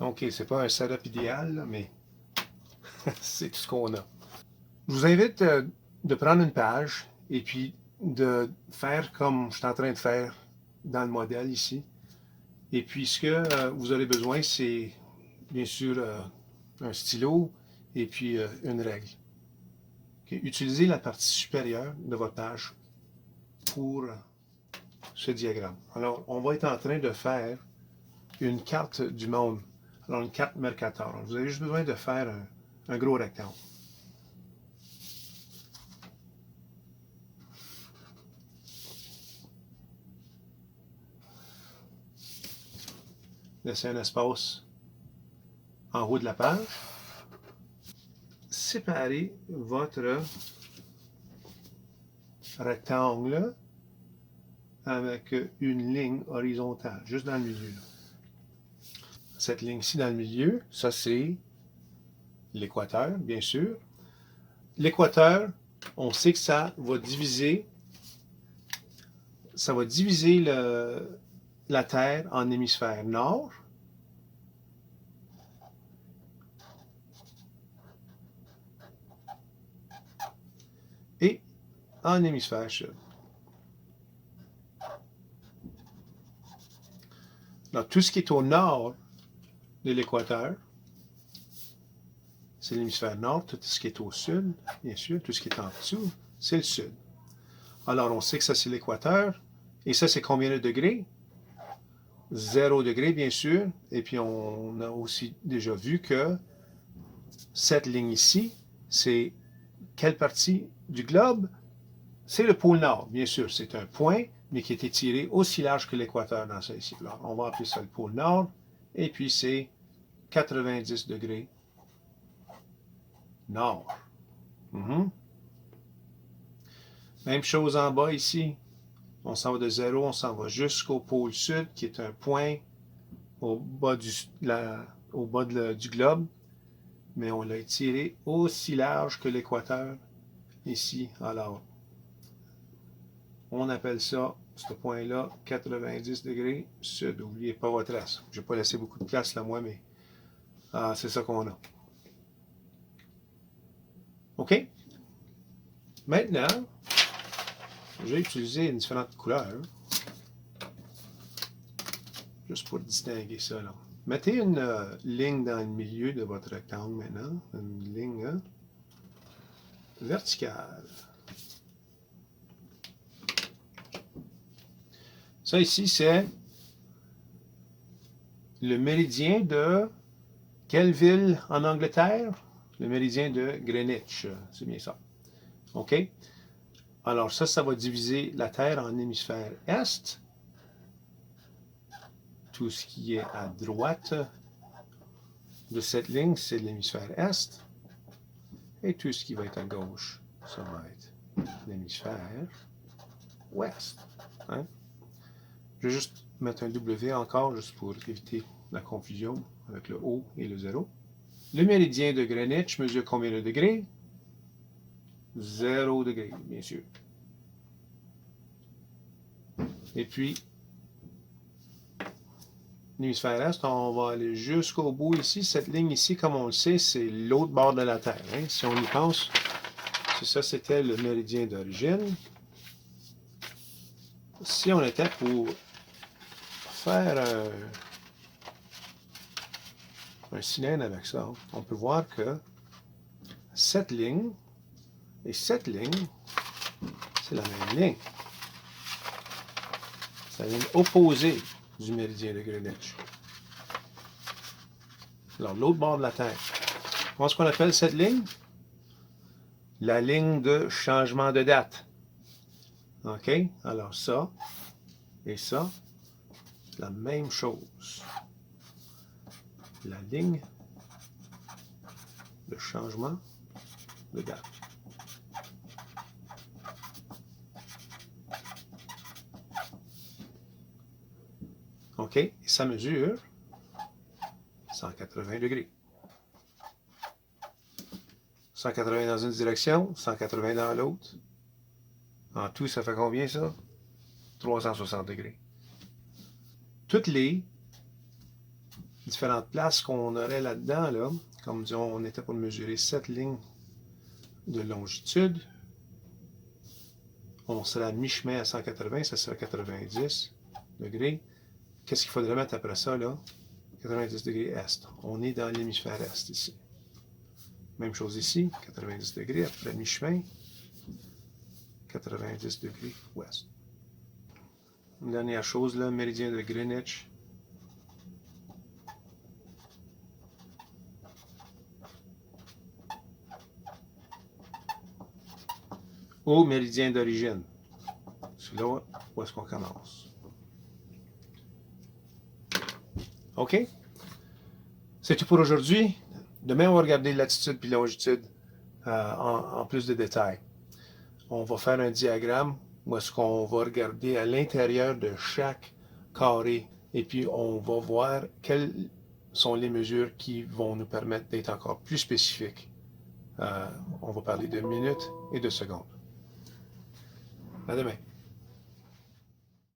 OK, c'est pas un setup idéal, là, mais c'est tout ce qu'on a. Je vous invite de prendre une page et puis de faire comme je suis en train de faire dans le modèle ici. Et puis ce que vous aurez besoin, c'est bien sûr un stylo et puis une règle. Okay. Utilisez la partie supérieure de votre page pour ce diagramme. Alors, on va être en train de faire une carte du monde. Alors, une carte Mercator. Alors, vous avez juste besoin de faire un gros rectangle. Laissez un espace en haut de la page. Séparez votre rectangle avec une ligne horizontale, juste dans le milieu. Cette ligne-ci dans le milieu, ça c'est l'équateur, bien sûr. L'équateur, on sait que ça va diviser la Terre en hémisphère nord et en hémisphère sud. Alors, tout ce qui est au nord de l'équateur, c'est l'hémisphère nord. Tout ce qui est au sud, bien sûr, tout ce qui est en dessous, c'est le sud. Alors, on sait que ça, c'est l'équateur. Et ça, c'est combien de degrés? 0 degré, bien sûr. Et puis, on a aussi déjà vu que cette ligne ici, c'est quelle partie du globe? C'est le pôle nord, bien sûr. C'est un point, mais qui est étiré aussi large que l'équateur dans ça ici. Alors, on va appeler ça le pôle nord. Et puis, c'est 90 degrés nord. Même chose en bas ici. On s'en va de 0, on s'en va jusqu'au pôle sud, qui est un point au bas du globe. Mais on l'a étiré aussi large que l'équateur ici. Alors, on appelle ça, ce point-là, 90 degrés sud. N'oubliez pas votre S. Je n'ai pas laissé beaucoup de place là, moi, mais c'est ça qu'on a. OK? Maintenant, j'ai utilisé différentes couleurs, juste pour distinguer ça. Là. Mettez une ligne dans le milieu de votre rectangle maintenant, une ligne verticale. Ça ici, c'est le méridien de quelle ville en Angleterre? Le méridien de Greenwich, c'est bien ça. OK? Alors ça va diviser la Terre en hémisphère Est. Tout ce qui est à droite de cette ligne, c'est l'hémisphère Est. Et tout ce qui va être à gauche, ça va être l'hémisphère Ouest. Hein? Je vais juste mettre un W encore, juste pour éviter la confusion avec le O et le 0. Le méridien de Greenwich mesure combien de degrés? 0 degré, bien sûr. Et puis, l'hémisphère Est, on va aller jusqu'au bout ici. Cette ligne ici, comme on le sait, c'est l'autre bord de la Terre. Hein? Si on y pense, c'est ça, c'était le méridien d'origine. Si on était pour faire un cylindre avec ça, on peut voir que cette ligne et cette ligne, c'est la même ligne. C'est la ligne opposée du méridien de Greenwich. Alors, l'autre bord de la Terre. Comment est-ce qu'on appelle cette ligne? La ligne de changement de date. OK? Alors, ça et ça, la même chose. La ligne de changement de date. OK? Et ça mesure 180 degrés. 180 dans une direction, 180 dans l'autre. En tout, ça fait combien ça? 360 degrés. Toutes les différentes places qu'on aurait là-dedans, là, comme disons, on était pour mesurer 7 lignes de longitude. On serait à mi-chemin à 180, ça serait 90 degrés. Qu'est-ce qu'il faudrait mettre après ça, là? 90 degrés est. On est dans l'hémisphère est ici. Même chose ici, 90 degrés après mi-chemin, 90 degrés ouest. Une dernière chose, là, méridien de Greenwich. Au méridien d'origine. C'est là où est-ce qu'on commence. OK? C'est tout pour aujourd'hui. Demain, on va regarder latitude et longitude en plus de détails. On va faire un diagramme où est-ce qu'on va regarder à l'intérieur de chaque carré et puis on va voir quelles sont les mesures qui vont nous permettre d'être encore plus spécifiques. On va parler de minutes et de secondes. À demain.